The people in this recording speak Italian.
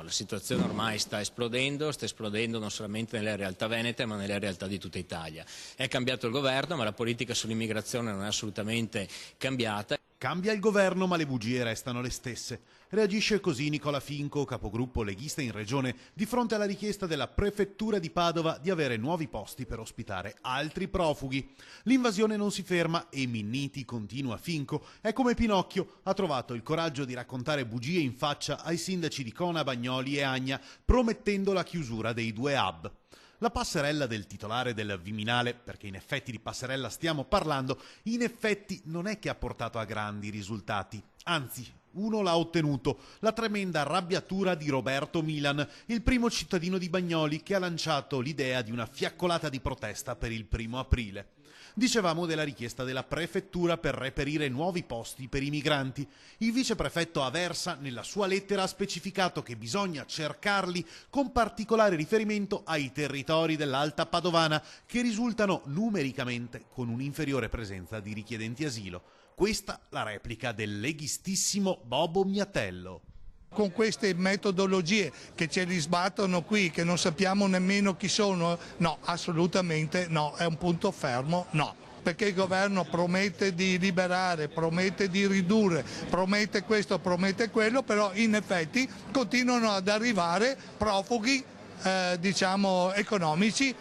la situazione ormai sta esplodendo non solamente nelle realtà venete ma nelle realtà di tutta Italia. È cambiato il governo, ma la politica sull'immigrazione non è assolutamente cambiata. Cambia il governo, ma le bugie restano le stesse. Reagisce così Nicola Finco, capogruppo leghista in regione, di fronte alla richiesta della prefettura di Padova di avere nuovi posti per ospitare altri profughi. L'invasione non si ferma e Minniti, continua Finco, è come Pinocchio, ha trovato il coraggio di raccontare bugie in faccia ai sindaci di Cona, Bagnoli e Agna, promettendo la chiusura dei 2 hub. La passerella del titolare del Viminale, perché in effetti di passerella stiamo parlando, in effetti non è che ha portato a grandi risultati. Anzi, uno l'ha ottenuto, la tremenda arrabbiatura di Roberto Milan, il primo cittadino di Bagnoli che ha lanciato l'idea di una fiaccolata di protesta per il 1° aprile. Dicevamo della richiesta della prefettura per reperire nuovi posti per i migranti. Il viceprefetto Aversa nella sua lettera ha specificato che bisogna cercarli con particolare riferimento ai territori dell'Alta Padovana che risultano numericamente con un'inferiore presenza di richiedenti asilo. Questa la replica del leghistissimo Bobo Miatello. Con queste metodologie che ce li sbattono qui, che non sappiamo nemmeno chi sono, no, assolutamente no, è un punto fermo, no. Perché il governo promette di liberare, promette di ridurre, promette questo, promette quello, però in effetti continuano ad arrivare profughi, diciamo, economici